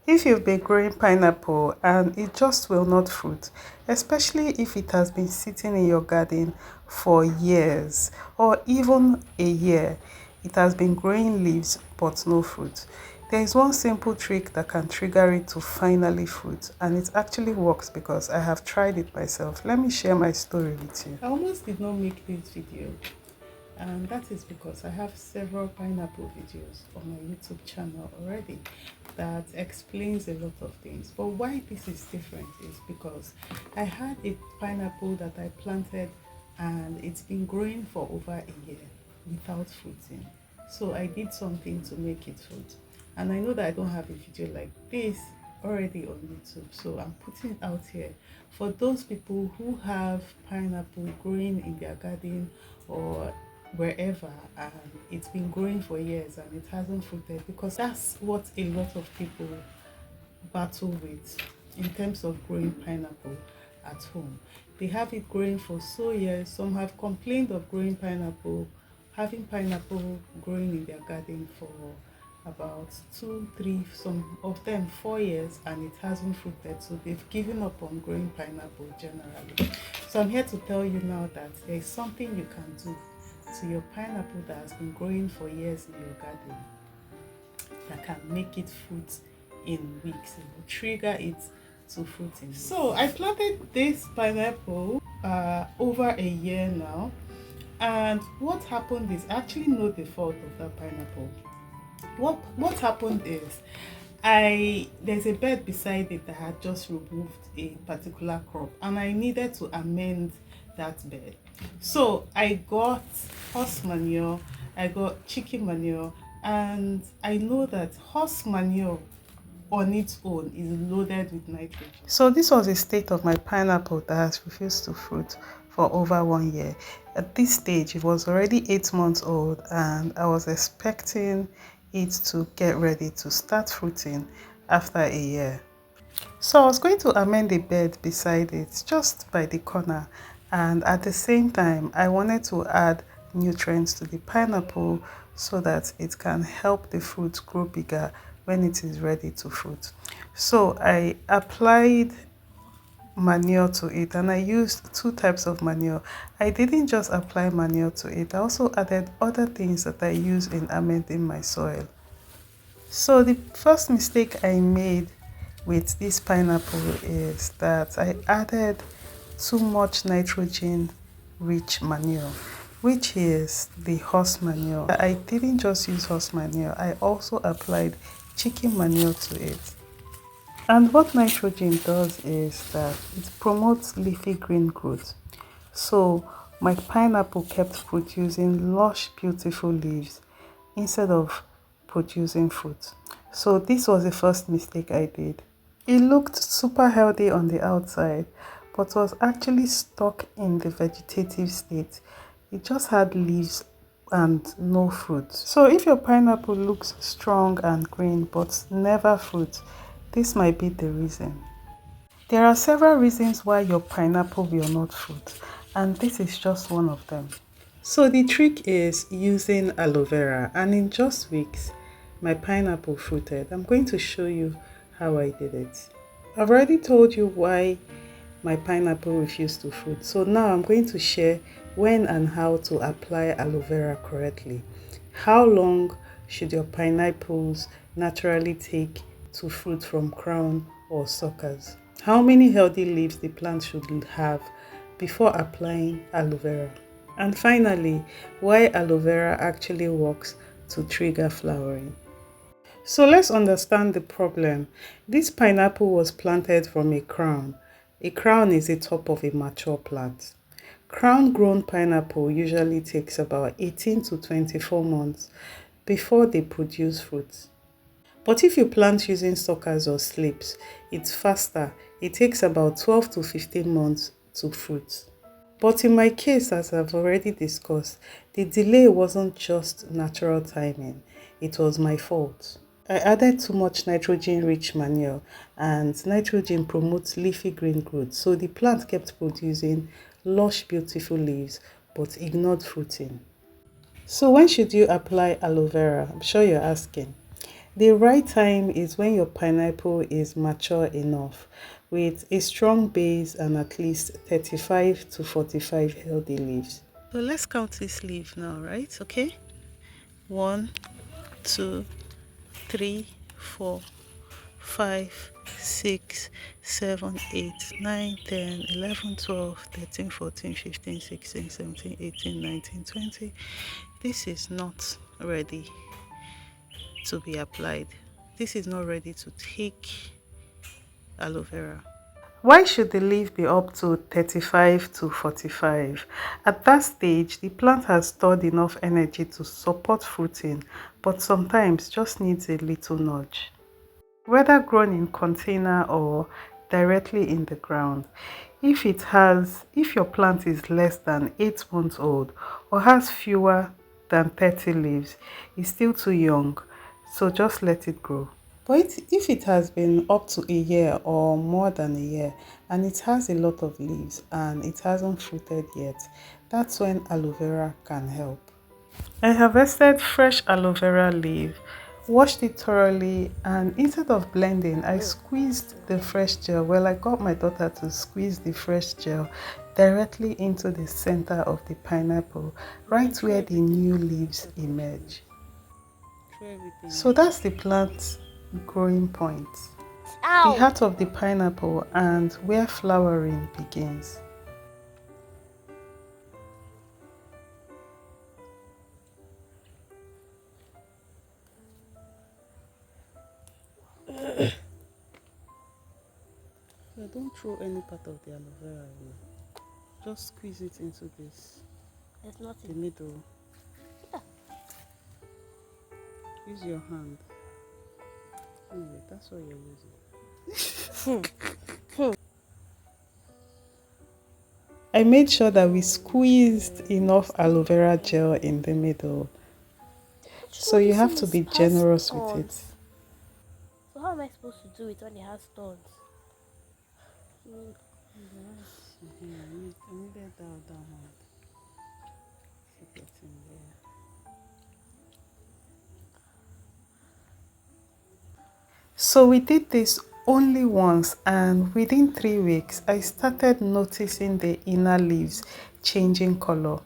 If you've been growing pineapple and it just will not fruit, especially if it has been sitting in your garden for years or even a year, it has been growing leaves but no fruit. There is one simple trick that can trigger it to finally fruit, and it actually works because I have tried it myself. Let me share my story with you. I almost did not make this video, and that is because I have several pineapple videos on my YouTube channel already that explains a lot of things. But why this is different is because I had a pineapple that I planted and it's been growing for over a year without fruiting. So I did something to make it fruit, and I know that I don't have a video like this already on YouTube, so I'm putting it out here for those people who have pineapple growing in their garden or wherever, and it's been growing for years and it hasn't fruited, because that's what a lot of people battle with in terms of growing pineapple at home. They have it growing for so years. Some have complained of having pineapple growing in their garden for about 2, 3, some of them 4 years, and it hasn't fruited, so they've given up on growing pineapple generally. So I'm here to tell you now that there is something you can do to your pineapple that has been growing for years in your garden that can make it fruit in weeks. It will trigger it to fruit in weeks. So I planted this pineapple over a year now, and what happened is, I actually know the fault of that pineapple. What happened is, there's a bed beside it that had just removed a particular crop, and I needed to amend that bed. So I got horse manure, I got chicken manure, and I know that horse manure on its own is loaded with nitrogen. So this was the state of my pineapple that has refused to fruit for over 1 year. At this stage, it was already 8 months old, and I was expecting it to get ready to start fruiting after a year. So I was going to amend the bed beside it, just by the corner, and at the same time I wanted to add nutrients to the pineapple so that it can help the fruit grow bigger when it is ready to fruit. So I applied manure to it, and I used 2 types of manure. I didn't just apply manure to it, I also added other things that I use in amending my soil. So the first mistake I made with this pineapple is that I added too much nitrogen rich manure, which is the horse manure. I didn't just use horse manure, I also applied chicken manure to it. And what nitrogen does is that it promotes leafy green growth. So my pineapple kept producing lush, beautiful leaves instead of producing fruit. So this was the first mistake I did. It looked super healthy on the outside, but was actually stuck in the vegetative state. It just had leaves and no fruit. So if your pineapple looks strong and green but never fruit, this might be the reason. There are several reasons why your pineapple will not fruit, and this is just one of them. So the trick is using aloe vera, and in just weeks my pineapple fruited. I'm going to show you how I did it. I've already told you why my pineapple refused to fruit, so now I'm going to share when and how to apply aloe vera correctly. How long should your pineapples naturally take to fruit from crown or suckers? How many healthy leaves the plant should have before applying aloe vera? And finally, why aloe vera actually works to trigger flowering. So let's understand the problem. This pineapple was planted from a crown. A crown is the top of a mature plant. Crown-grown pineapple usually takes about 18 to 24 months before they produce fruit. But if you plant using suckers or slips, it's faster. It takes about 12 to 15 months to fruit. But in my case, as I've already discussed, the delay wasn't just natural timing, it was my fault. I added too much nitrogen-rich manure, and nitrogen promotes leafy green growth, so the plant kept producing lush, beautiful leaves but ignored fruiting. So when should you apply aloe vera? I'm sure you're asking. The right time is when your pineapple is mature enough with a strong base and at least 35 to 45 healthy leaves. So let's count this leaf now, right? Okay. 1, 2, 3, 4, 5, 6, 7, 8, 9, 10, 11, 12, 13, 14, 15, 16, 17, 18, 19, 20. This is not ready to be applied. This is not ready to take aloe vera. Why should the leaf be up to 35 to 45? At that stage, the plant has stored enough energy to support fruiting, but sometimes just needs a little nudge. Whether grown in container or directly in the ground, if your plant is less than 8 months old or has fewer than 30 leaves, it's still too young, so just let it grow. But if it has been up to a year or more than a year and it has a lot of leaves and it hasn't fruited yet, that's when aloe vera can help. I harvested fresh aloe vera leaf, washed it thoroughly, and instead of blending, I squeezed the fresh gel. Well, I got my daughter to squeeze the fresh gel directly into the center of the pineapple, right where the new leaves emerge. So that's the plant growing point, the heart of the pineapple, and where flowering begins. So don't throw any part of the aloe vera away. Just squeeze it into this. There's nothing. The middle. Yeah. Use your hand. Anyway, that's what you're using. I made sure that we squeezed enough aloe vera gel in the middle. So you have to be generous with it. So how am I supposed to do it when it has thorns? So we did this only once, and within 3 weeks I started noticing the inner leaves changing color.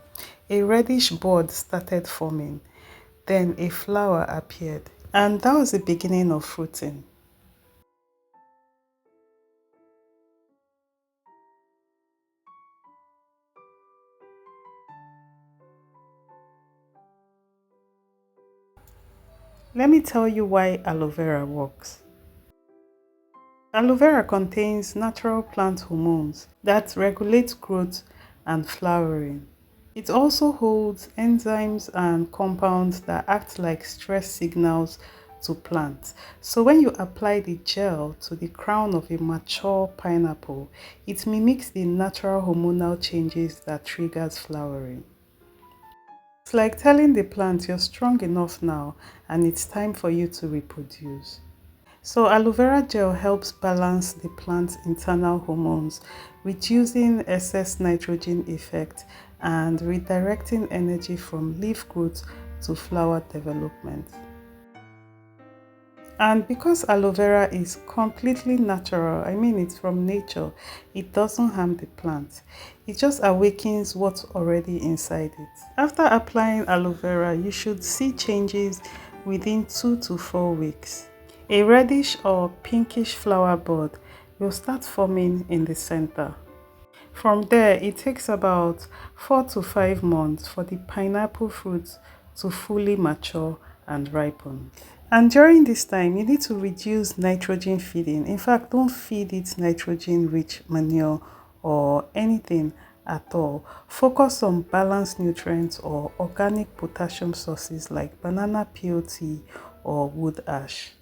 A reddish bud started forming, then a flower appeared, and that was the beginning of fruiting. Let me tell you why aloe vera works. Aloe vera contains natural plant hormones that regulate growth and flowering. It also holds enzymes and compounds that act like stress signals to plants. So when you apply the gel to the crown of a mature pineapple, it mimics the natural hormonal changes that triggers flowering. It's like telling the plant you're strong enough now and it's time for you to reproduce. So aloe vera gel helps balance the plant's internal hormones, reducing excess nitrogen effect and redirecting energy from leaf growth to flower development. And because aloe vera is completely natural, I mean it's from nature, it doesn't harm the plant. It just awakens what's already inside it. After applying aloe vera, you should see changes within 2 to 4 weeks. A reddish or pinkish flower bud will start forming in the center. From there, it takes about 4 to 5 months for the pineapple fruit to fully mature and ripen. And during this time, you need to reduce nitrogen feeding. In fact, don't feed it nitrogen-rich manure or anything at all. Focus on balanced nutrients or organic potassium sources like banana peel tea or wood ash.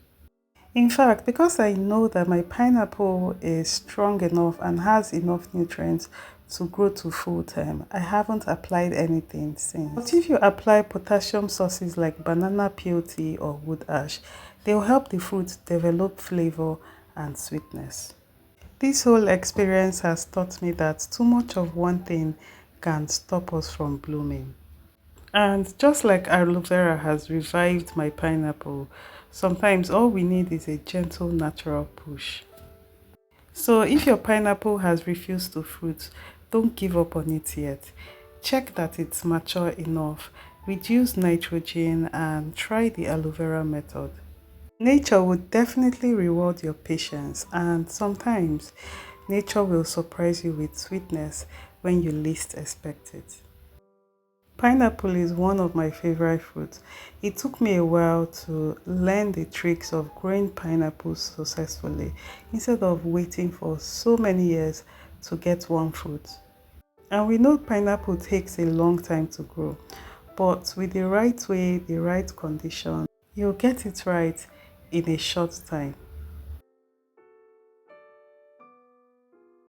In fact, because I know that my pineapple is strong enough and has enough nutrients to grow to full term, I haven't applied anything since. But if you apply potassium sources like banana peel tea or wood ash, they'll help the fruit develop flavor and sweetness. This whole experience has taught me that too much of one thing can stop us from blooming. And just like aloe vera has revived my pineapple, Sometimes all we need is a gentle natural push. So if your pineapple has refused to fruit, don't give up on it yet. Check that it's mature enough, reduce nitrogen, and try the aloe vera method. Nature will definitely reward your patience, and sometimes nature will surprise you with sweetness when you least expect it. Pineapple is one of my favorite fruits. It took me a while to learn the tricks of growing pineapples successfully instead of waiting for so many years to get one fruit. And we know pineapple takes a long time to grow, but with the right way, the right condition, you'll get it right in a short time.